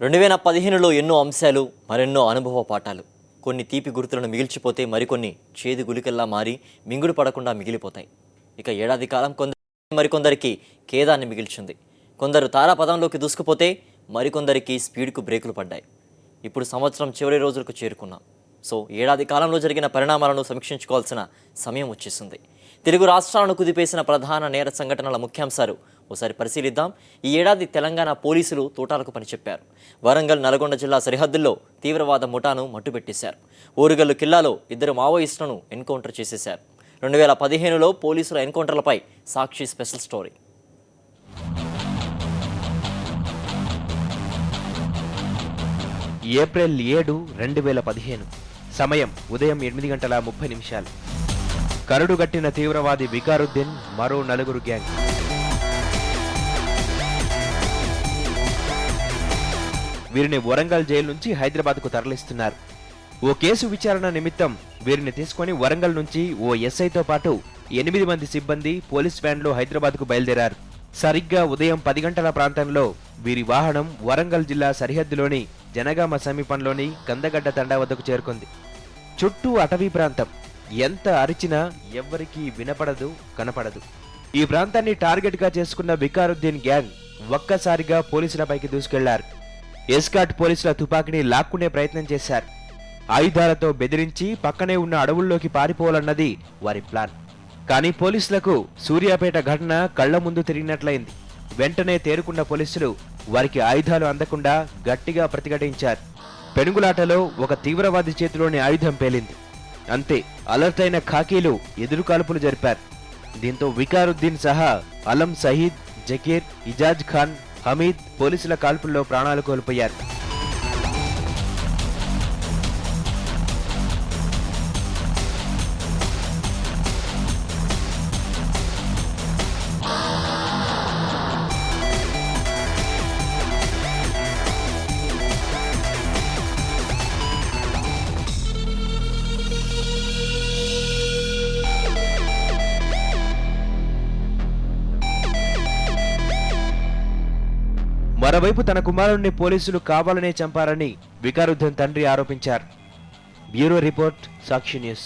2015లో ఎన్నో అంశాలు, మరెన్నో అనుభవ పాఠాలు. కొన్ని తీపి గుర్తులను మిగిల్చిపోతే మరికొన్ని చేదు గులికల్లా మారి మింగుడు పడకుండా మిగిలిపోతాయి. ఇక ఏడాది కాలం మరికొందరికి ఖేదాన్ని మిగిల్చింది. కొందరు తారాపదంలోకి దూసుకుపోతే మరికొందరికి స్పీడ్కు బ్రేకులు పడ్డాయి. ఇప్పుడు సంవత్సరం చివరి రోజులకు చేరుకున్నాం. సో ఏడాది కాలంలో జరిగిన పరిణామాలను సమీక్షించుకోవాల్సిన సమయం వచ్చేసింది. తెలుగు రాష్ట్రాలను కుదిపేసిన ప్రధాన నేర సంఘటనల ముఖ్యాంశాలు ఓసారి పరిశీలిద్దాం. ఈ ఏడాది తెలంగాణ పోలీసులు తోటాలకు పనిచెప్పారు. వరంగల్, నల్గొండ జిల్లా సరిహద్దుల్లో తీవ్రవాద ముఠాను మట్టుపెట్టేశారు. ఓరుగల్లు కిల్లాలో 2 మావోయిస్టులను ఎన్కౌంటర్ చేసేశారు. 2015లో పోలీసుల ఎన్కౌంటర్లపై సాక్షి స్పెషల్ స్టోరీ. ఏప్రిల్ 7, 2015. సమయం ఉదయం 8:30. కరడుగట్టిన తీవ్రవాది వికారుద్దీన్, మరో 4 గ్యాంగ్. వీరిని వరంగల్ జైలు నుంచి హైదరాబాద్కు తరలిస్తున్నారు. ఓ కేసు విచారణ నిమిత్తం వీరిని తీసుకుని వరంగల్ నుంచి ఓ ఎస్ఐతో పాటు 8 మంది సిబ్బంది పోలీస్ వ్యాన్లో హైదరాబాద్కు బయలుదేరారు. సరిగ్గా ఉదయం 10 గంటల ప్రాంతంలో వీరి వాహనం వరంగల్ జిల్లా సరిహద్దులోని జనగామ సమీపంలోని కందగడ్డ తండా వద్దకు చేరుకుంది. చుట్టూ అటవీ ప్రాంతం. ఎంత అరిచినా ఎవ్వరికీ వినపడదు, కనపడదు. ఈ ప్రాంతాన్ని టార్గెట్ గా చేసుకున్న వికారుద్దీన్ గ్యాంగ్ ఒక్కసారిగా పోలీసులపైకి దూసుకెళ్లారు. ఎస్కాట్ పోలీసుల తుపాకీని లాక్కునే ప్రయత్నం చేశారు. ఆయుధాలతో బెదిరించి పక్కనే ఉన్న అడవుల్లోకి పారిపోవాలన్నది వారి ప్లాన్. కానీ పోలీసులకు సూర్యాపేట ఘటన కళ్ల ముందు తిరిగినట్లయింది. వెంటనే తేరుకున్న పోలీసులు వారికి ఆయుధాలు అందకుండా గట్టిగా ప్రతిఘటించారు. పెనుగులాటలో ఒక తీవ్రవాది చేతిలోని ఆయుధం పేలింది. అంతే, అలర్ట్ అయిన ఖాకీలు ఎదురుకాల్పులు జరిపారు. దీంతో వికారుద్దీన్ సహా అలం సయీద్, జకీర్, ఇజాజ్ ఖాన్, హమీద్ పోలీసుల కాల్పుల్లో ప్రాణాలు కోల్పోయారు. మరోవైపు తన కుమారుణ్ణి పోలీసులు కావాలనే చంపారని వికారుద్దీన్ తండ్రి ఆరోపించారు. బ్యూరో రిపోర్ట్, సాక్షి న్యూస్.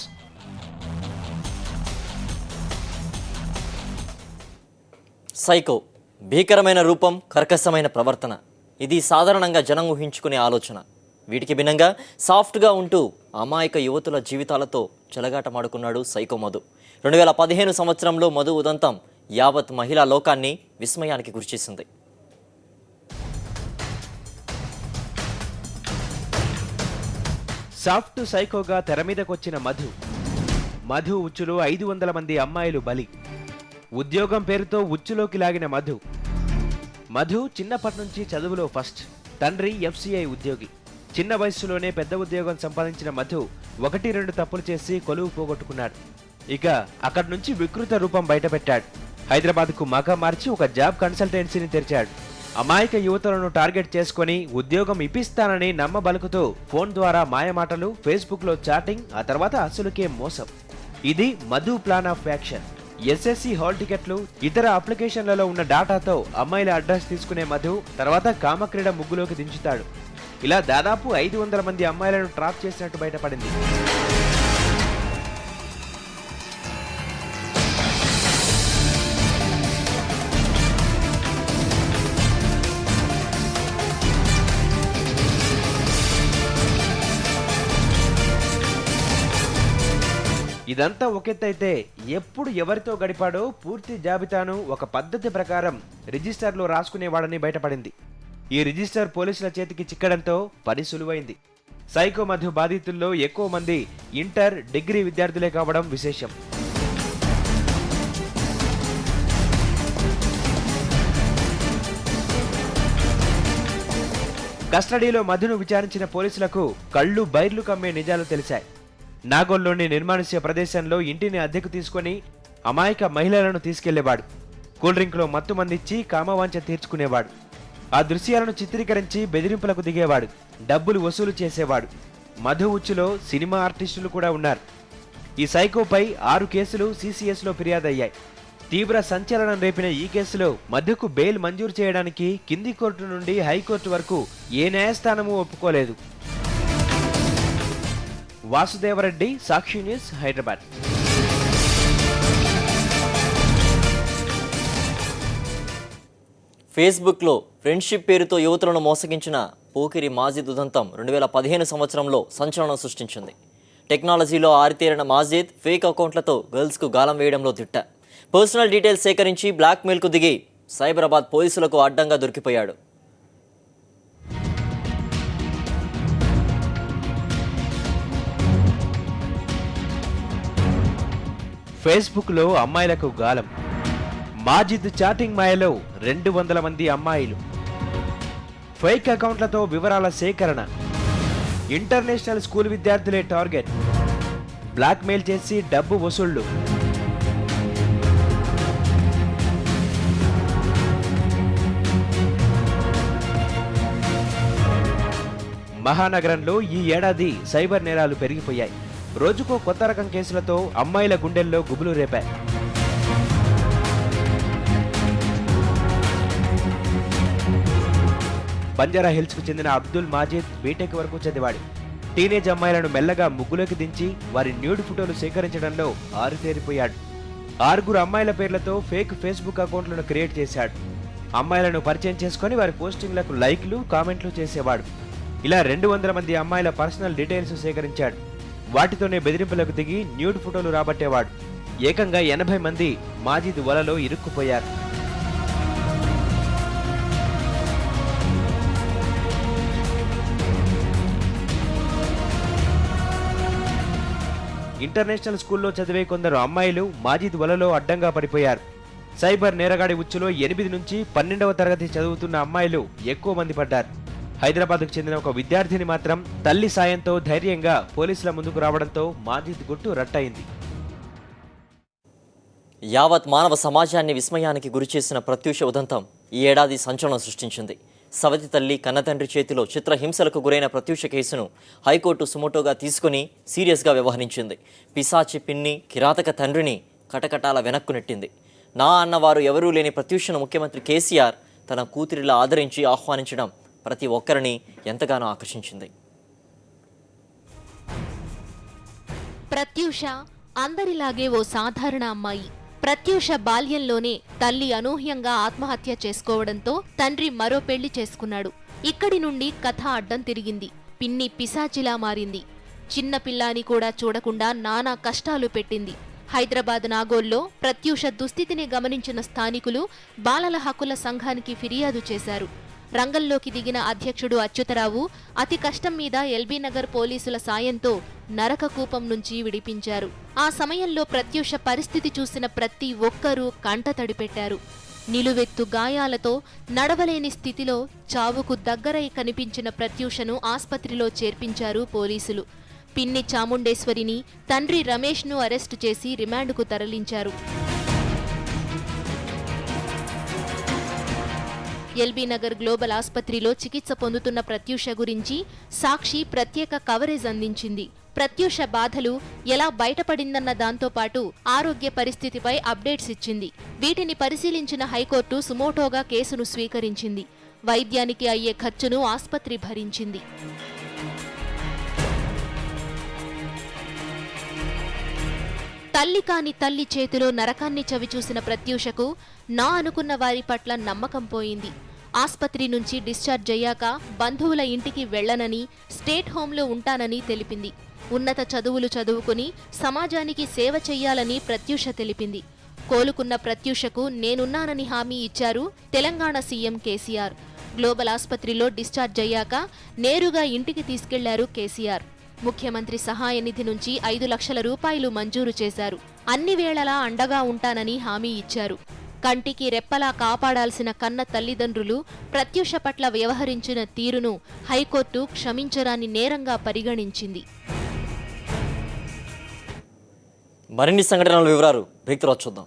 సైకో, భీకరమైన రూపం, కర్కశమైన ప్రవర్తన. ఇది సాధారణంగా జనం ఊహించుకునే ఆలోచన. వీటికి భిన్నంగా సాఫ్ట్గా ఉంటూ అమాయక యువతుల జీవితాలతో చెలగాటమాడుకున్నాడు సైకో మధు. 2015 సంవత్సరంలో మధు ఉదంతం యావత్ మహిళా లోకాన్ని విస్మయానికి గురిచేసింది. సాఫ్ట్ సైకోగా తెరమీదకొచ్చిన మధు ఉచ్చులో 500 మంది అమ్మాయిలు బలి. ఉద్యోగం పేరుతో ఉచ్చులోకి లాగిన మధు చిన్నప్పటి నుంచి చదువులో ఫస్ట్. తండ్రి FCI ఉద్యోగి. చిన్న వయస్సులోనే పెద్ద ఉద్యోగం సంపాదించిన మధు 1-2 తప్పులు చేసి కొలువు పోగొట్టుకున్నాడు. ఇక అక్కడి నుంచి వికృత రూపం బయటపెట్టాడు. హైదరాబాద్కు మకా మార్చి ఒక జాబ్ కన్సల్టెన్సీని తెరిచాడు. అమాయక యువతులను టార్గెట్ చేసుకుని ఉద్యోగం ఇప్పిస్తానని నమ్మబలుకుతూ ఫోన్ ద్వారా మాయమాటలు, ఫేస్బుక్లో చాటింగ్, ఆ తర్వాత అసలుకే మోసం. ఇది Madhu plan of action. SSC hall టికెట్లు, ఇతర అప్లికేషన్లలో ఉన్న డాటాతో అమ్మాయిల అడ్రస్ తీసుకునే మధు తర్వాత కామక్రీడ ముగ్గులోకి దించుతాడు. ఇలా దాదాపు 500 మంది అమ్మాయిలను ట్రాప్ చేసినట్టు బయటపడింది. ఇదంతా ఒకెత్తైతే ఎప్పుడు ఎవరితో గడిపాడో పూర్తి జాబితాను ఒక పద్ధతి ప్రకారం రిజిస్టర్లో రాసుకునేవాడని బయటపడింది. ఈ రిజిస్టర్ పోలీసుల చేతికి చిక్కడంతో పని సులువైంది. సైకో మధు బాధితుల్లో ఎక్కువ మంది ఇంటర్, డిగ్రీ విద్యార్థులే కావడం విశేషం. కస్టడీలో మధును విచారించిన పోలీసులకు కళ్ళు బైర్లు కమ్మే నిజాలు తెలిసాయి. నాగోల్లోని నిర్మానుష్య ప్రదేశంలో ఇంటిని అద్దెకు తీసుకుని అమాయక మహిళలను తీసుకెళ్లేవాడు. కూల్ డ్రింక్లో మత్తు మందిచ్చి కామవాంఛ తీర్చుకునేవాడు. ఆ దృశ్యాలను చిత్రీకరించి బెదిరింపులకు దిగేవాడు. డబ్బులు వసూలు చేసేవాడు. మధు ఉచ్చులో సినిమా ఆర్టిస్టులు కూడా ఉన్నారు. ఈ సైకోపై 6 కేసులు CCSలో ఫిర్యాదయ్యాయి. తీవ్ర సంచలనం రేపిన ఈ కేసులో మధుకు బెయిల్ మంజూరు చేయడానికి కింది కోర్టు నుండి హైకోర్టు వరకు ఏ న్యాయస్థానమూ ఒప్పుకోలేదు. వాసుదేవరెడ్డి, సాక్షి న్యూస్, హైదరాబాద్. ఫేస్బుక్లో ఫ్రెండ్షిప్ పేరుతో యువతులను మోసగించిన పోకిరి మాజిద్ ఉదంతం 2015 సంవత్సరంలో సంచలనం సృష్టించింది. టెక్నాలజీలో ఆరితేరిన మాజిద్ ఫేక్ అకౌంట్లతో గర్ల్స్కు గాలం వేయడంలో దిట్ట. పర్సనల్ డీటెయిల్స్ సేకరించి బ్లాక్మెయిల్కు దిగి సైబరాబాద్ పోలీసులకు అడ్డంగా దొరికిపోయాడు. ఫేస్బుక్లో అమ్మాయిలకు గాలం. మాజిద్ చాటింగ్ మాయలో 200 మంది అమ్మాయిలు. ఫేక్ అకౌంట్లతో వివరాల సేకరణ. ఇంటర్నేషనల్ స్కూల్ విద్యార్థులే టార్గెట్. బ్లాక్మెయిల్ చేసి డబ్బు వసూళ్లు. మహానగరంలో ఈ ఏడాది సైబర్ నేరాలు పెరిగిపోయాయి. రోజుకో కొత్త రకం కేసులతో అమ్మాయిల గుండెల్లో గుబులు రేపాయి. బంజారా హిల్స్ కు చెందిన అబ్దుల్ మాజిద్ బీటెక్ వరకు చదివాడు. టీనేజ్ అమ్మాయిలను మెల్లగా ముగ్గులోకి దించి వారి న్యూడ్ ఫోటోలు సేకరించడంలో ఆరితేరిపోయాడు. 6 అమ్మాయిల పేర్లతో ఫేక్ ఫేస్బుక్ అకౌంట్లను క్రియేట్ చేశాడు. అమ్మాయిలను పరిచయం చేసుకుని వారి పోస్టింగ్లకు లైక్లు, కామెంట్లు చేసేవాడు. ఇలా 200 మంది అమ్మాయిల పర్సనల్ డీటెయిల్స్ సేకరించాడు. వాటితోనే బెదిరింపులకు దిగి న్యూడ్ ఫోటోలు రాబట్టేవాడు. ఏకంగా 80 మంది మాజిద్ వలలో ఇరుక్కుపోయారు. ఇంటర్నేషనల్ స్కూల్లో చదివే కొందరు అమ్మాయిలు మాజిద్ వలలో అడ్డంగా పడిపోయారు. సైబర్ నేరగాడి ఉచ్చులో 8 నుంచి 12వ తరగతి చదువుతున్న అమ్మాయిలు ఎక్కువ మంది పడ్డారు. హైదరాబాద్కు చెందిన ఒక విద్యార్థిని మాత్రం తల్లి సాయంతో ధైర్యంగా పోలీసుల ముందుకు రావడంతో మాజిద్ గుట్టు రట్టయింది. యావత్ మానవ సమాజాన్ని విస్మయానికి గురిచేసిన ప్రత్యూష ఉదంతం ఈ ఏడాది సంచలనం సృష్టించింది. సవతి తల్లి కన్నతండ్రి చేతిలో చిత్రహింసలకు గురైన ప్రత్యూష కేసును హైకోర్టు సుమోటోగా తీసుకుని సీరియస్గా వ్యవహరించింది. పిశాచి పిన్ని కిరాతక తండ్రిని కటకటాల వెనక్కు నెట్టింది. నా అన్నవారు ఎవరూ లేని ప్రత్యూషను ముఖ్యమంత్రి కేసీఆర్ తన కూతురిలా ఆదరించి ఆహ్వానించడం ప్రతి ఒక్కరిని ఎంతగానో ఆకర్షించింది. ప్రత్యూష అందరిలాగే ఓ సాధారణ అమ్మాయి. ప్రత్యూష బాల్యంలోనే తల్లి అనూహ్యంగా ఆత్మహత్య చేసుకోవడంతో తండ్రి మరో పెళ్లి చేసుకున్నాడు. ఇక్కడి నుండి కథ అడ్డం తిరిగింది. పిన్ని పిశాచిలా మారింది. చిన్న పిల్లాని కూడా చూడకుండా నానా కష్టాలు పెట్టింది. హైదరాబాద్ నాగోల్లో ప్రత్యూష దుస్థితిని గమనించిన స్థానికులు బాలల హక్కుల సంఘానికి ఫిర్యాదు చేశారు. రంగంలోకి దిగిన అధ్యక్షుడు అచ్యుతరావు అతి కష్టం మీద ఎల్బీనగర్ పోలీసుల సాయంతో నరకకూపం నుంచి విడిపించారు. ఆ సమయంలో ప్రత్యూష పరిస్థితి చూసిన ప్రతి ఒక్కరూ కంటతడి పెట్టారు. నిలువెత్తు గాయాలతో నడవలేని స్థితిలో చావుకు దగ్గరై కనిపించిన ప్రత్యూషను ఆస్పత్రిలో చేర్పించారు పోలీసులు. పిన్ని చాముండేశ్వరిని, తండ్రి రమేష్ను అరెస్టు చేసి రిమాండ్కు తరలించారు. ఎల్బీనగర్ గ్లోబల్ ఆస్పత్రిలో చికిత్స పొందుతున్న ప్రత్యూష గురించి సాక్షి ప్రత్యేక కవరేజ్ అందించింది. ప్రత్యూష బాధలు ఎలా బయటపడిందన్న దాంతోపాటు ఆరోగ్య పరిస్థితిపై అప్డేట్స్ ఇచ్చింది. వీటిని పరిశీలించిన హైకోర్టు సుమోటోగా కేసును స్వీకరించింది. వైద్యానికి అయ్యే ఖర్చును ఆస్పత్రి భరించింది. తల్లి కాని తల్లి చేతిలో నరకాన్ని చవిచూసిన ప్రత్యూషకు నా అనుకున్న వారి పట్ల నమ్మకం పోయింది. ఆస్పత్రి నుంచి డిశ్చార్జ్ అయ్యాక బంధువుల ఇంటికి వెళ్లనని, స్టేట్ హోంలో ఉంటానని తెలిపింది. ఉన్నత చదువులు చదువుకుని సమాజానికి సేవ చెయ్యాలని ప్రత్యూష తెలిపింది. కోలుకున్న ప్రత్యూషకు నేనున్నానని హామీ ఇచ్చారు తెలంగాణ సీఎం కేసీఆర్. గ్లోబల్ ఆస్పత్రిలో డిశ్చార్జ్ అయ్యాక నేరుగా ఇంటికి తీసుకెళ్లారు కేసీఆర్. ముఖ్యమంత్రి సహాయ నిధి నుంచి 5 లక్షల రూపాయలు మంజూరు చేశారు. అన్ని వేళలా అండగా ఉంటానని హామీ ఇచ్చారు. కంటికి రెప్పలా కాపాడాల్సిన కన్న తల్లిదండ్రులు ప్రత్యూష పట్ల వ్యవహరించిన తీరును హైకోర్టు క్షమించరాని నేరంగా పరిగణించింది. మరిన్ని సంఘటనల వివరాలు బ్రేక్ తర్వాత చూద్దాం.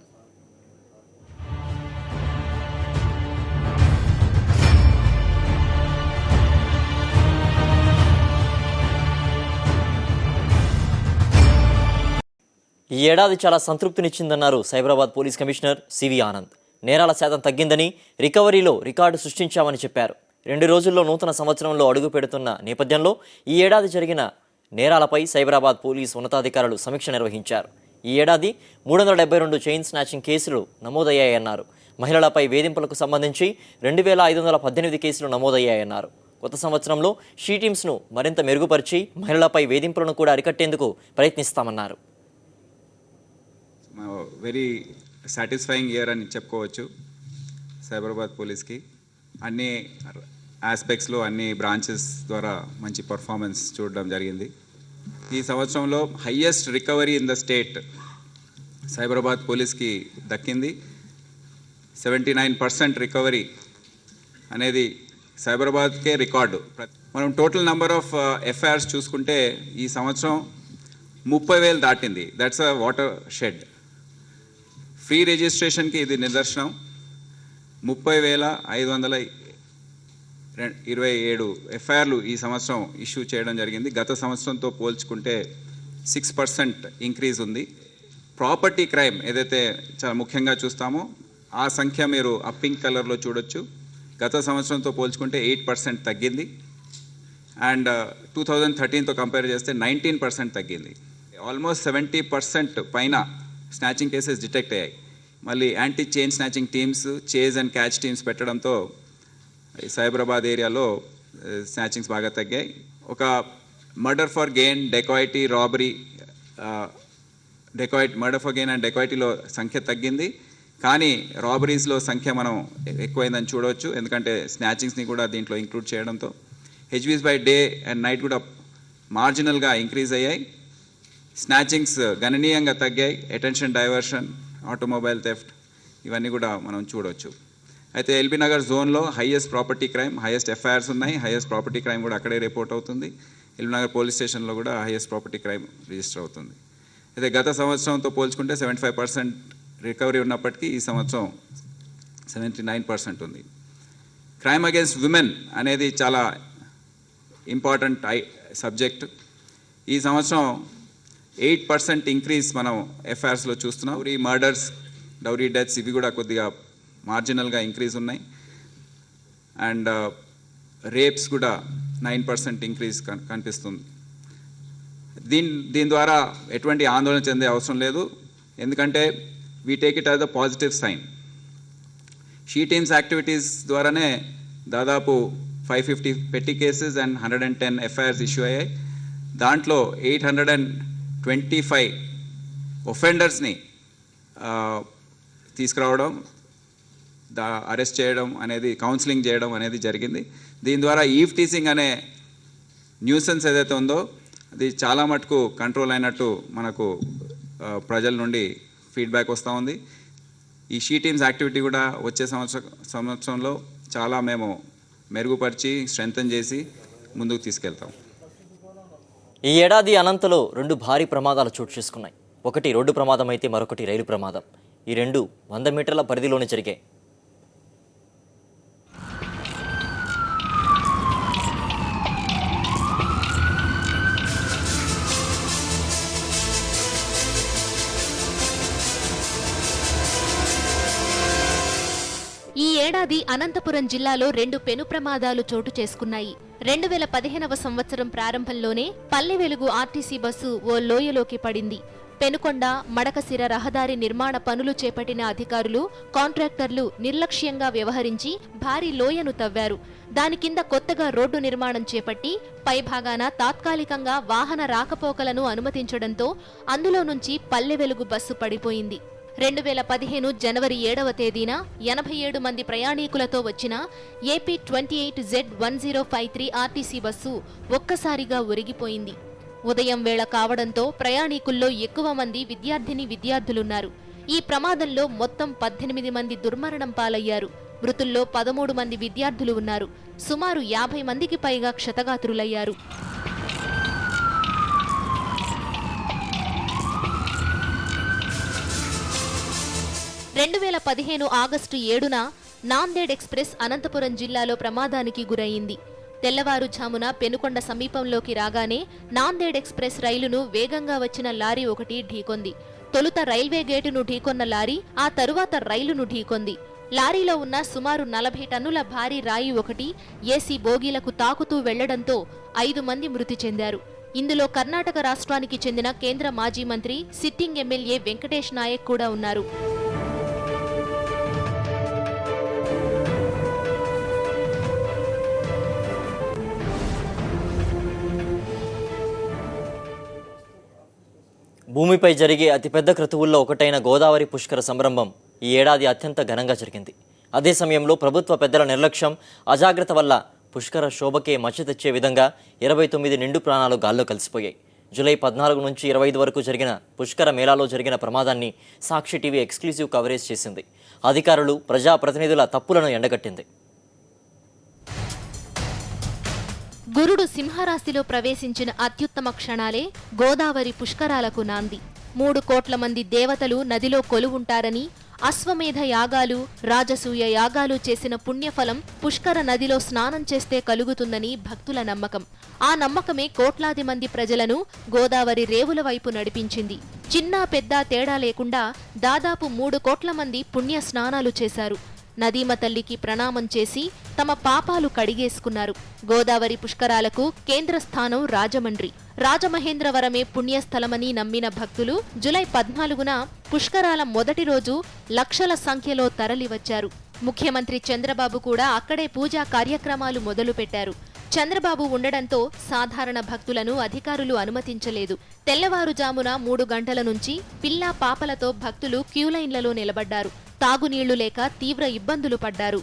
ఈ ఏడాది చాలా సంతృప్తినిచ్చిందన్నారు Cyberabad police commissioner CV Anand. నేరాల శాతం తగ్గిందని, రికవరీలో రికార్డు సృష్టించామని చెప్పారు. 2 రోజుల్లో నూతన సంవత్సరంలో అడుగు పెడుతున్న నేపథ్యంలో ఈ ఏడాది జరిగిన నేరాలపై సైబరాబాద్ పోలీస్ ఉన్నతాధికారులు సమీక్ష నిర్వహించారు. ఈ ఏడాది 372 చైన్ స్నాచింగ్ కేసులు నమోదయ్యాయన్నారు. మహిళలపై వేధింపులకు సంబంధించి 2518 కేసులు నమోదయ్యాయన్నారు. కొత్త సంవత్సరంలో షీ టీమ్స్ను మరింత మెరుగుపరిచి మహిళలపై వేధింపులను కూడా అరికట్టేందుకు ప్రయత్నిస్తామన్నారు. వెరీ సాటిస్ఫైయింగ్ ఇయర్ అని చెప్పుకోవచ్చు సైబరాబాద్ పోలీస్కి. అన్ని ఆస్పెక్ట్స్లో అన్ని బ్రాంచెస్ ద్వారా మంచి పర్ఫార్మెన్స్ చూడడం జరిగింది. ఈ సంవత్సరంలో highest recovery in the state Cyberabad పోలీస్కి దక్కింది. 79% రికవరీ అనేది సైబరాబాద్కే రికార్డు. మనం టోటల్ నెంబర్ ఆఫ్ ఎఫ్ఐఆర్స్ చూసుకుంటే ఈ సంవత్సరం 30,000 దాటింది. That's a watershed. Free రిజిస్ట్రేషన్కి ఇది నిదర్శనం. 30,527 ఎఫ్ఐఆర్లు ఈ సంవత్సరం ఇష్యూ చేయడం జరిగింది. గత సంవత్సరంతో పోల్చుకుంటే 6% ఇంక్రీజ్ ఉంది. ప్రాపర్టీ క్రైమ్ ఏదైతే చాలా ముఖ్యంగా చూస్తామో ఆ సంఖ్య మీరు ఆ పింక్ కలర్లో చూడొచ్చు. గత సంవత్సరంతో పోల్చుకుంటే 8% తగ్గింది. అండ్ 2013తో కంపేర్ చేస్తే 19% తగ్గింది. ఆల్మోస్ట్ 70% పైన స్నాచింగ్ కేసెస్ డిటెక్ట్ అయ్యాయి. మళ్ళీ anti chain snatching teams, chase and catch teams పెట్టడంతో సైబరాబాద్ ఏరియాలో స్నాచింగ్స్ బాగా తగ్గాయి. ఒక murder for gain, dacoity, robbery, murder for gain and డెకాయిటీలో సంఖ్య తగ్గింది. కానీ రాబరీస్లో సంఖ్య మనం ఎక్కువైందని చూడవచ్చు, ఎందుకంటే స్నాచింగ్స్ని కూడా దీంట్లో ఇంక్లూడ్ చేయడంతో. హెచ్వీస్ బై డే అండ్ నైట్ కూడా మార్జినల్గా ఇంక్రీజ్ అయ్యాయి. స్నాచింగ్స్ గణనీయంగా తగ్గాయి. అటెన్షన్ డైవర్షన్, ఆటోమొబైల్ థెఫ్ట్ ఇవన్నీ కూడా మనం చూడవచ్చు. అయితే ఎల్బీ నగర్ జోన్లో highest property crime, highest FIRs ఉన్నాయి. హైయెస్ట్ ప్రాపర్టీ క్రైమ్ కూడా అక్కడే రిపోర్ట్ అవుతుంది. ఎల్బీ నగర్ పోలీస్ స్టేషన్లో కూడా హైయెస్ట్ ప్రాపర్టీ క్రైమ్ రిజిస్టర్ అవుతుంది. అయితే గత సంవత్సరంతో పోల్చుకుంటే 75% రికవరీ ఉన్నప్పటికీ ఈ సంవత్సరం 79% ఉంది. క్రైమ్ అగేన్స్ట్ విమెన్ అనేది చాలా ఇంపార్టెంట్ సబ్జెక్ట్. ఈ సంవత్సరం 8% ఇంక్రీజ్ మనం ఎఫ్ఐఆర్స్లో చూస్తున్నాం. డౌరీ మర్డర్స్, డౌరీ డెత్స్ ఇవి కూడా కొద్దిగా మార్జినల్గా ఇంక్రీజ్ ఉన్నాయి. అండ్ రేప్స్ కూడా 9% ఇంక్రీజ్ కనిపిస్తుంది. దీని ద్వారా ఎటువంటి ఆందోళన చెందే అవసరం లేదు, ఎందుకంటే we take it as a positive sign. She teams activities ద్వారానే దాదాపు 550 పెట్టి కేసెస్ అండ్ 110 ఎఫ్ఐఆర్స్ ఇష్యూ అయ్యాయి. దాంట్లో 825 ఒఫెండర్స్ని తీసుకురావడం, అరెస్ట్ చేయడం అనేది, కౌన్సిలింగ్ చేయడం అనేది జరిగింది. దీని ద్వారా ఈవ్ టీసింగ్ అనే న్యూసెన్స్ ఏదైతే ఉందో అది చాలా మటుకు కంట్రోల్ అయినట్టు మనకు ప్రజల నుండి ఫీడ్బ్యాక్ వస్తూ ఉంది. ఈ షీ టీమ్స్ యాక్టివిటీ కూడా వచ్చే సంవత్సరంలో చాలా మేము మెరుగుపరిచి స్ట్రెంథన్ చేసి ముందుకు తీసుకెళ్తాం. ఈ ఏడాది అనంతలో 2 భారీ ప్రమాదాలు చోటు చేసుకున్నాయి. ఒకటి రోడ్డు ప్రమాదం అయితే మరొకటి రైలు ప్రమాదం. ఈ 2 100 మీటర్ల పరిధిలోనే జరిగాయి. ఈ ఏడాది అనంతపురం జిల్లాలో 2 పెను ప్రమాదాలు చోటు చేసుకున్నాయి. 2015వ సంవత్సరం ప్రారంభంలోనే పల్లె వెలుగు ఆర్టీసీ బస్సు ఓ లోయలోకి పడింది. పెనుకొండ, మడకసిర రహదారి నిర్మాణ పనులు చేపట్టిన అధికారులు, కాంట్రాక్టర్లు నిర్లక్ష్యంగా వ్యవహరించి భారీ లోయను తవ్వారు. దాని కింద కొత్తగా రోడ్డు నిర్మాణం చేపట్టి పైభాగాన తాత్కాలికంగా వాహన రాకపోకలను అనుమతించడంతో అందులో నుంచి పల్లె వెలుగు బస్సు పడిపోయింది. 2015 జనవరి 7వ తేదీన 87 మంది ప్రయాణికులతో వచ్చిన ఏపీ 28Z1053 ఆర్టీసీ బస్సు ఒక్కసారిగా ఒరిగిపోయింది. ఉదయం వేళ కావడంతో ప్రయాణికుల్లో ఎక్కువ మంది విద్యార్థులున్నారు. ఈ ప్రమాదంలో మొత్తం 18 మంది దుర్మరణం పాలయ్యారు. మృతుల్లో 13 మంది విద్యార్థులు ఉన్నారు. సుమారు 50 మందికి పైగా క్షతగాత్రులయ్యారు. 2015 ఆగస్టు 7న నాందేడ్ ఎక్స్ప్రెస్ అనంతపురం జిల్లాలో ప్రమాదానికి గురయింది. తెల్లవారుఝామున పెనుకొండ సమీపంలోకి రాగానే నాందేడ్ ఎక్స్ప్రెస్ రైలును వేగంగా వచ్చిన లారీ ఒకటి ఢీకొంది. తొలుత రైల్వే గేటును ఢీకొన్న లారీ ఆ తరువాత రైలును ఢీకొంది. లారీలో ఉన్న సుమారు 40 టన్నుల భారీ రాయి ఒకటి ఏసీ బోగీలకు తాకుతూ వెళ్లడంతో 5 మంది మృతి చెందారు. ఇందులో కర్ణాటక రాష్ట్రానికి చెందిన కేంద్ర మాజీ మంత్రి, సిట్టింగ్ ఎమ్మెల్యే వెంకటేష్ నాయక్ కూడా ఉన్నారు. భూమిపై జరిగే అతిపెద్ద క్రతువుల్లో ఒకటైన గోదావరి పుష్కర సంరంభం ఈ ఏడాది అత్యంత ఘనంగా జరిగింది. అదే సమయంలో ప్రభుత్వ పెద్దల నిర్లక్ష్యం, అజాగ్రత్త వల్ల పుష్కర శోభకే మచ్చ తెచ్చే విధంగా 29 నిండు ప్రాణాలు గాల్లో కలిసిపోయాయి. జూలై 14 నుంచి 25 వరకు జరిగిన పుష్కర మేళాలో జరిగిన ప్రమాదాన్ని సాక్షి టీవీ ఎక్స్క్లూజివ్ కవరేజ్ చేసింది. అధికారులు, ప్రజాప్రతినిధుల తప్పులను ఎండగట్టింది. గురుడు సింహరాశిలో ప్రవేశించిన అత్యుత్తమ క్షణాలే గోదావరి పుష్కరాలకు నాంది. 3 కోట్ల మంది దేవతలు నదిలో కొలువుంటారని, అశ్వమేధ యాగాలు, రాజసూయ యాగాలు చేసిన పుణ్యఫలం పుష్కర నదిలో స్నానం చేస్తే కలుగుతుందని భక్తుల నమ్మకం. ఆ నమ్మకమే కోట్లాది మంది ప్రజలను గోదావరి రేవుల వైపు నడిపించింది. చిన్న పెద్ద తేడా లేకుండా దాదాపు 3 కోట్ల మంది పుణ్య స్నానాలు చేశారు. నదీమ తల్లికి ప్రణామం చేసి తమ పాపాలు కడిగేసుకున్నారు. గోదావరి పుష్కరాలకు కేంద్ర స్థానం రాజమండ్రి. రాజమహేంద్రవరమే పుణ్యస్థలమని నమ్మిన భక్తులు జూలై 14న పుష్కరాల మొదటి రోజు లక్షల సంఖ్యలో తరలివచ్చారు. ముఖ్యమంత్రి చంద్రబాబు కూడా అక్కడే పూజా కార్యక్రమాలు మొదలుపెట్టారు. చంద్రబాబు ఉండడంతో సాధారణ భక్తులను అధికారులు అనుమతించలేదు. తెల్లవారుజామున 3 గంటల నుంచి పిల్లా పాపలతో భక్తులు క్యూలైన్లలో నిలబడ్డారు. తాగునీళ్లు లేక తీవ్ర ఇబ్బందులు పడ్డారు.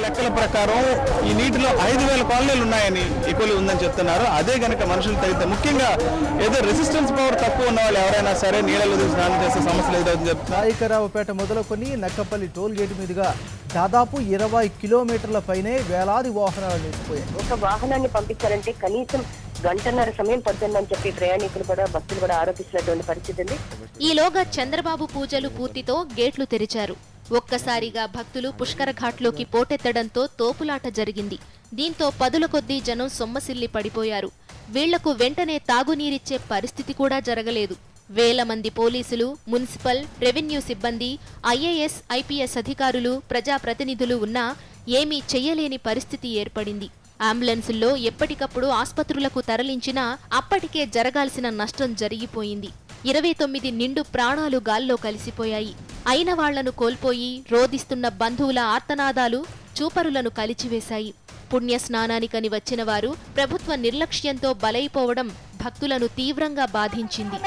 లెక్కల ప్రకారం ఈ నీటిలో 5000 కాలనీలు ఉన్నాయని ఈక్వల్ ఉందని చెప్తున్నారు. అదే గనక మనుషులు తగ్గితే, ముఖ్యంగా ఏదో రెసిస్టెన్స్ పవర్ తక్కువ ఉన్న వాళ్ళు ఎవరైనా సరే నీళ్ళలో స్నానం చేసే సమస్యలు ఏదవుతుంది చెప్తున్నారు. నాయకరావుపేట మొదలుకొని నక్కపల్లి టోల్ గేటు మీదుగా దాదాపు 20 కిలోమీటర్ల పైనే వేలాది వాహనాలు నిలిచిపోయాయి. ఒక వాహనాన్ని పంపించాలంటే కనీసం గంటన్నర సమయం పడుతుందని చెప్పి ప్రయాణికులు కూడా, భక్తులు కూడా ఆరోపిస్తున్నటువంటి పరిస్థితి ఉంది. ఈలోగా చంద్రబాబు పూజలు పూర్తితో గేట్లు తెరిచారు. ఒక్కసారిగా భక్తులు పుష్కర ఘాట్లోకి పోటెత్తడంతో తోపులాట జరిగింది. దీంతో పదుల కొద్దీ జనం సొమ్మసిల్లి పడిపోయారు. వీళ్లకు వెంటనే తాగునీరిచ్చే పరిస్థితి కూడా జరగలేదు. వేల మంది పోలీసులు, మున్సిపల్, రెవెన్యూ సిబ్బంది, ఐఏఎస్, ఐపీఎస్ అధికారులు, ప్రజాప్రతినిధులు ఉన్నా ఏమీ చెయ్యలేని పరిస్థితి ఏర్పడింది. అంబులెన్సుల్లో ఎప్పటికప్పుడు ఆస్పత్రులకు తరలించినా అప్పటికే జరగాల్సిన నష్టం జరిగిపోయింది. 29 నిండు ప్రాణాలు గాల్లో కలిసిపోయాయి. అయిన వాళ్లను కోల్పోయి రోదిస్తున్న బంధువుల ఆర్తనాదాలు చూపరులను కలిచివేశాయి. పుణ్యస్నానానికని వచ్చిన వారు ప్రభుత్వ నిర్లక్ష్యంతో బలైపోవడం భక్తులను తీవ్రంగా బాధించింది.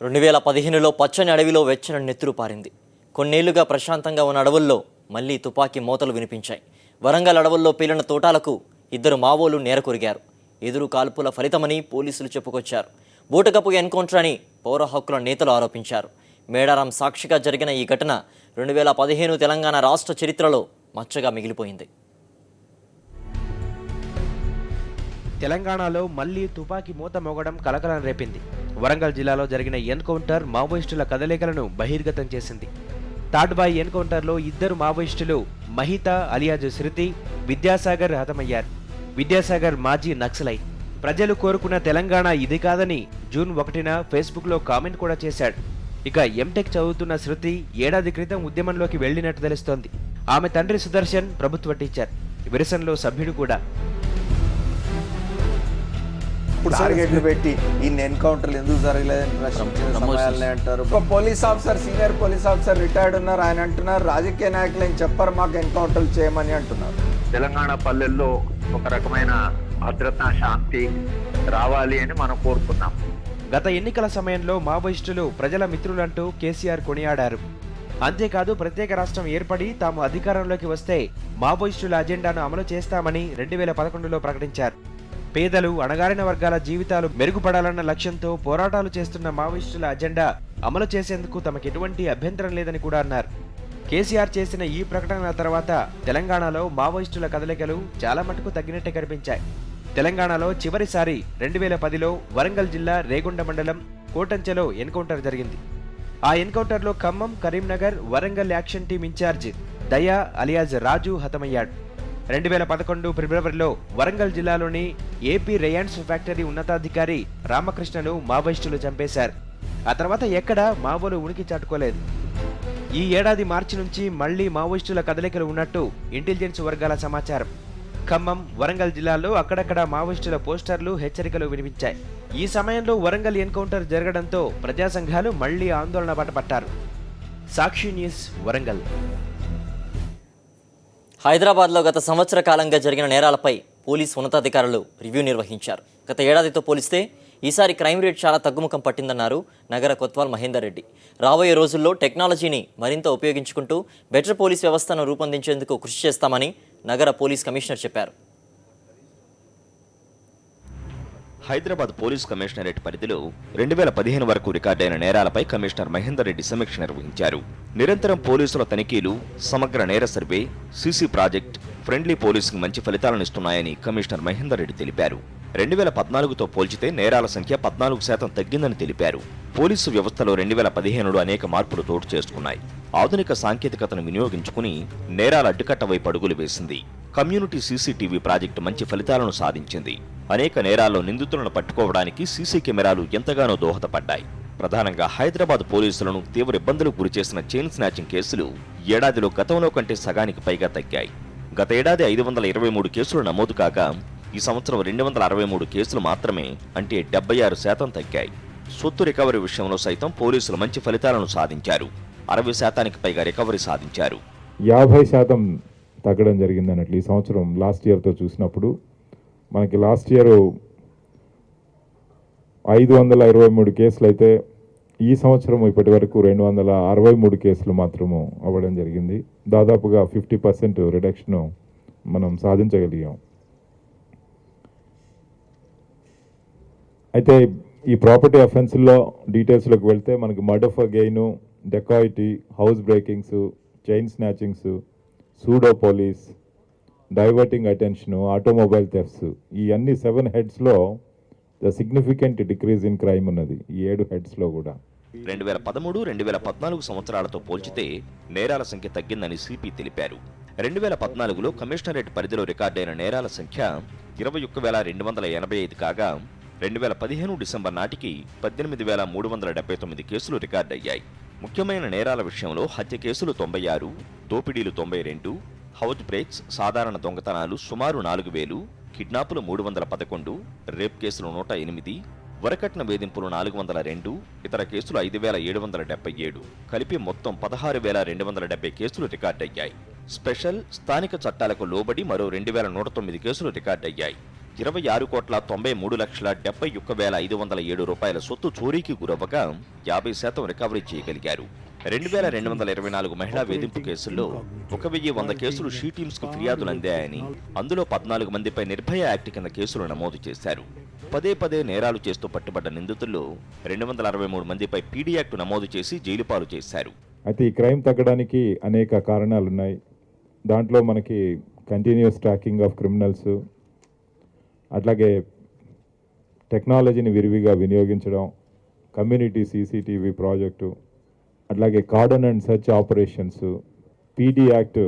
2015లో పచ్చని అడవిలో వెచ్చని నెత్తురు పారింది. కొన్నేళ్లుగా ప్రశాంతంగా ఉన్న అడవుల్లో మళ్లీ తుపాకీ మోతలు వినిపించాయి. వరంగల్ అడవుల్లో పేలిన తోటాలకు 2 మావోలు నేరకొరిగారు. ఎదురు కాల్పుల ఫలితమని పోలీసులు చెప్పుకొచ్చారు. బూటకపు ఎన్కౌంటర్ అని పౌర హక్కుల నేతలు ఆరోపించారు. మేడారం సాక్షిగా జరిగిన ఈ ఘటన 2015 తెలంగాణ రాష్ట్ర చరిత్రలో మచ్చగా మిగిలిపోయింది. తెలంగాణలో మళ్లీ తుపాకీ మూత మోగడం కలకలం రేపింది. వరంగల్ జిల్లాలో జరిగిన ఎన్కౌంటర్ మావోయిస్టుల కదలికలను బహిర్గతం చేసింది. తాడ్బాయి ఎన్కౌంటర్లో 2 మావోయిస్టులు మహిత అలియాజ్ శృతి, విద్యాసాగర్ హతమయ్యారు. విద్యాసాగర్ మాజీ నక్సలైట్. ప్రజలు కోరుకున్న తెలంగాణ ఇది కాదని జూన్ 1న ఫేస్బుక్లో కామెంట్ కూడా చేశాడు. ఇక ఎంటెక్ చదువుతున్న శృతి ఏడాది క్రితం ఉద్యమంలోకి వెళ్లినట్టు తెలుస్తోంది. ఆమె తండ్రి సుదర్శన్ ప్రభుత్వ టీచర్, విరసన్లో సభ్యుడు కూడా. టార్గెట్లు పెట్టి ఇన్ని ఎన్కౌంటర్లు ఎందుకు జరగలేదని ప్రశ్నించిన సమయాలనే అంటారు. ఒక police officer, senior police officer retired ఉన్నారు, ఆయన అంటున్నారు రాజకీయ నాయకులు ఏం చెప్పరు మాకు ఎన్కౌంటర్లు చేయమని అంటున్నారు. తెలంగాణ పల్లెల్లో ఒక రకమైన భద్రత, శాంతి రావాలి అని మనం కోరుకున్నాం. గత ఎన్నికల సమయంలో మావోయిస్టులు ప్రజల మిత్రులంటూ కేసీఆర్ కొనియాడారు. అంతేకాదు ప్రత్యేక రాష్ట్రం ఏర్పడి తాము అధికారంలోకి వస్తే మావోయిస్టుల అజెండాను అమలు చేస్తామని 2011లో ప్రకటించారు. పేదలు, అణగారిన వర్గాల జీవితాలు మెరుగుపడాలన్న లక్ష్యంతో పోరాటాలు చేస్తున్న మావోయిస్టుల అజెండా అమలు చేసేందుకు తమకు ఎటువంటి అభ్యంతరం లేదని కూడా అన్నారు. కేసీఆర్ చేసిన ఈ ప్రకటన తర్వాత తెలంగాణలో మావోయిస్టుల కదలికలు చాలా మటుకు తగ్గినట్టే కనిపించాయి. తెలంగాణలో చివరిసారి 2010లో వరంగల్ జిల్లా రేగొండ మండలం కోటంచెలో ఎన్కౌంటర్ జరిగింది. ఆ ఎన్కౌంటర్లో Khammam, Karimnagar, Warangal action team incharge Daya alias Raju హతమయ్యాడు. 2011 ఫిబ్రవరిలో వరంగల్ జిల్లాలోని ఏపీ రేయాన్స్ ఫ్యాక్టరీ ఉన్నతాధికారి రామకృష్ణను మావోయిస్టులు చంపేశారు. ఆ తర్వాత ఎక్కడా మావోలు ఉనికి చాటుకోలేదు. ఈ ఏడాది మార్చి నుంచి మళ్లీ మావోయిస్టుల కదలికలు ఉన్నట్టు ఇంటెలిజెన్స్ వర్గాల సమాచారం. ఖమ్మం, వరంగల్ జిల్లాల్లో అక్కడక్కడ మావోయిస్టుల పోస్టర్లు, హెచ్చరికలు వినిపించాయి. ఈ సమయంలో వరంగల్ ఎన్కౌంటర్ జరగడంతో ప్రజా సంఘాలు మళ్లీ ఆందోళన బాటపట్టారు. సాక్షి న్యూస్, వరంగల్. హైదరాబాద్లో గత సంవత్సర కాలంగా జరిగిన నేరాలపై పోలీసు ఉన్నతాధికారులు రివ్యూ నిర్వహించారు. గత ఏడాదితో పోలిస్తే ఈసారి క్రైమ్ రేట్ చాలా తగ్గుముఖం పట్టిందన్నారు నగర కొత్వాల్ మహేందర్ రెడ్డి. రాబోయే రోజుల్లో టెక్నాలజీని మరింత ఉపయోగించుకుంటూ బెటర్ పోలీస్ వ్యవస్థను రూపొందించేందుకు కృషి చేస్తామని నగర పోలీస్ కమిషనర్ చెప్పారు. హైదరాబాద్ పోలీస్ కమిషనరేట్ పరిధిలో 2015 వరకు రికార్డైన నేరాలపై కమిషనర్ మహేందర్ రెడ్డి సమీక్ష నిర్వహించారు. నిరంతరం పోలీసుల తనిఖీలు, సమగ్ర నేర survey, CC project, friendly policing మంచి ఫలితాలను ఇస్తున్నాయని కమిషనర్ మహేందర్ రెడ్డి తెలిపారు. 2014తో పోల్చితే నేరాల సంఖ్య 14% తగ్గిందని తెలిపారు. పోలీసు వ్యవస్థలో 2015లో అనేక మార్పులు చోటు చేసుకున్నాయి. ఆధునిక సాంకేతికతను వినియోగించుకుని నేరాల అడ్డుకట్ట వైపు అడుగులు వేసింది. కమ్యూనిటీ సీసీటీవీ ప్రాజెక్టు మంచి ఫలితాలను సాధించింది. అనేక నేరాల్లో నిందితులను పట్టుకోవడానికి సీసీ కెమెరాలు ఎంతగానో దోహదపడ్డాయి. ప్రధానంగా హైదరాబాద్ పోలీసులను తీవ్ర ఇబ్బందులకు గురిచేసిన చైన్ స్నాచింగ్ కేసులు ఏడాదిలో గతంలో కంటే సగానికి పైగా తగ్గాయి. గత ఏడాది 523 కేసులు నమోదు కాగా ఈ సంవత్సరం 263 కేసులు మాత్రమే, అంటే 76% తగ్గాయి. సొత్తు రికవరీ విషయంలో సైతం పోలీసులు మంచి ఫలితాలను సాధించారు. 60% పైగా రికవరీ సాధించారు. 50% తగ్గడం జరిగింది అన్నట్లు ఈ సంవత్సరం లాస్ట్ ఇయర్తో చూసినప్పుడు. మనకి లాస్ట్ ఇయర్ 523 కేసులు అయితే ఈ సంవత్సరం ఇప్పటి వరకు 263 కేసులు మాత్రము అవ్వడం జరిగింది. దాదాపుగా 50% రిడక్షను మనం సాధించగలిగాం. అయితే ఈ ప్రాపర్టీ అఫెన్స్లో డీటెయిల్స్లోకి వెళ్తే మనకి murder for gain, dacoity, house breakings, chain snatchings, pseudo police, diverting attention, automobile thefts, ఈ అన్ని 7 హెడ్స్లో the significant decrease in crime ఉన్నది. ఈ 7 హెడ్స్లో కూడా 2013-2014 సంవత్సరాలతో పోల్చితే నేరాల సంఖ్య తగ్గిందని సిపి తెలిపారు. 2014లో కమిషనరేట్ పరిధిలో రికార్డైన నేరాల సంఖ్య 21,285 కాగా 2015 డిసెంబర్ నాటికి 18,379 కేసులు రికార్డయ్యాయి. ముఖ్యమైన నేరాల విషయంలో హత్య కేసులు 96, దోపిడీలు 92, హౌస్ బ్రేక్స్, సాధారణ దొంగతనాలు సుమారు 4,000, కిడ్నాపులు 311, రేప్ కేసులు 108, వరకట్న వేధింపులు 402, ఇతర కేసులు 5,777, కలిపి మొత్తం 16,270 కేసులు రికార్డయ్యాయి. స్పెషల్, స్థానిక చట్టాలకు లోబడి మరో 2,109 కేసులు రికార్డయ్యాయి. 26,93,71,507 రూపాయల సొత్తు చోరీకి గురవ్వగా 50% రికవరీ చేయగలిగారు. 2,224 మహిళా వేధింపు కేసుల్లో 1,100 కేసులు షీ టీమ్స్ కు ఫిర్యాదులు అందాయని, అందులో 14 మందిపై నిర్భయ యాక్ట్ కింద కేసులు నమోదు చేశారు. పదే నేరాలు చేస్తూ పట్టుబడ్డ నిందితుల్లో 263 మందిపై పీడీ యాక్ట్ నమోదు చేసి జైలు పాలు చేశారు. అయితే ఈ క్రైమ్ తగ్గడానికి అనేక కారణాలున్నాయి. దాంట్లో మనకి కంటిన్యూస్ ట్రాకింగ్ ఆఫ్ క్రిమినల్స్, అట్లాగే టెక్నాలజీని విరివిగా వినియోగించడం, కమ్యూనిటీ సీసీటీవీ ప్రాజెక్టు, అట్లాగే cordon and search operations, PD act,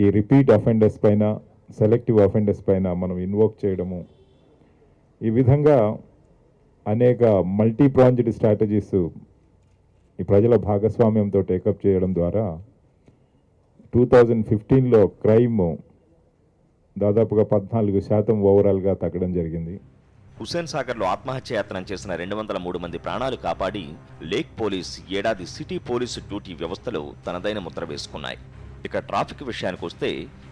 ఈ రిపీట్ అఫెండర్స్ పైన, సెలెక్టివ్ అఫెండర్స్ పైన మనం ఇన్వోక్ చేయడము, ఈ విధంగా అనేక మల్టీ ప్రాంజ్డ్ స్ట్రాటజీస్ ఈ ప్రజల భాగస్వామ్యంతో టేకప్ చేయడం ద్వారా 2015లో క్రైమ్ దాదాపుగా 14% ఓవరాల్గా తగ్గడం జరిగింది. హుస్సేన్ సాగర్లో ఆత్మహత్యాయత్నం చేసిన 203 మంది ప్రాణాలు కాపాడి లేక్ పోలీస్ ఏడాది సిటీ పోలీసు డ్యూటీ వ్యవస్థలో తనదైన ముద్ర వేసుకున్నాయి. ఇక ట్రాఫిక్ విషయానికి వస్తే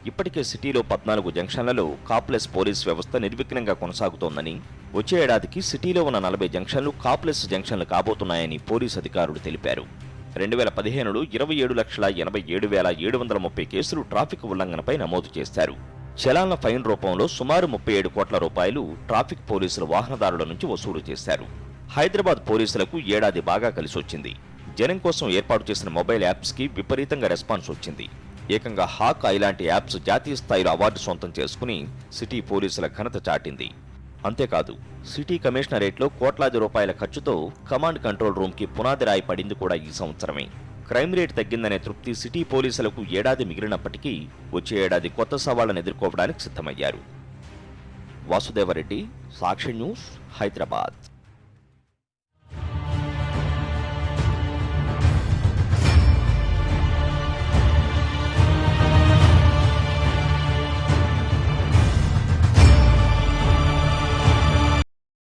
ఇప్పటికే సిటీలో 14 జంక్షన్లలో కాప్లెస్ పోలీస్ వ్యవస్థ నిర్విఘ్నంగా కొనసాగుతోందని, వచ్చే ఏడాదికి సిటీలో ఉన్న 40 జంక్షన్లు కాప్లెస్ జంక్షన్లు కాబోతున్నాయని పోలీసు అధికారులు తెలిపారు. 2015లో 27,87,730 కేసులు ట్రాఫిక్ ఉల్లంఘనపై నమోదు చేశారు. చలాన్ల ఫైన్ రూపంలో సుమారు 37 కోట్ల రూపాయలు ట్రాఫిక్ పోలీసులు వాహనదారుల నుంచి వసూలు చేశారు. హైదరాబాద్ పోలీసులకు ఏడాది బాగా కలిసొచ్చింది. జనం కోసం ఏర్పాటు చేసిన మొబైల్ యాప్స్కి విపరీతంగా రెస్పాన్స్ వచ్చింది. ఏకంగా హాక్ ఇలాంటి యాప్స్ జాతీయ స్థాయిలో అవార్డు సొంతం చేసుకుని సిటీ పోలీసుల ఘనత చాటింది. అంతేకాదు, సిటీ కమిషనరేట్లో కోట్లాది రూపాయల ఖర్చుతో కమాండ్ కంట్రోల్ రూమ్కి పునాది రాయి పడింది కూడా ఈ సంవత్సరమే. క్రైమ్ రేట్ తగ్గిందనే తృప్తి సిటీ పోలీసులకు ఏడాది మిగిలినప్పటికీ వచ్చే ఏడాది కొత్త సవాళ్లను ఎదుర్కోవడానికి సిద్ధమయ్యారు. వాసుదేవరెడ్డి, సాక్షి న్యూస్, హైదరాబాద్.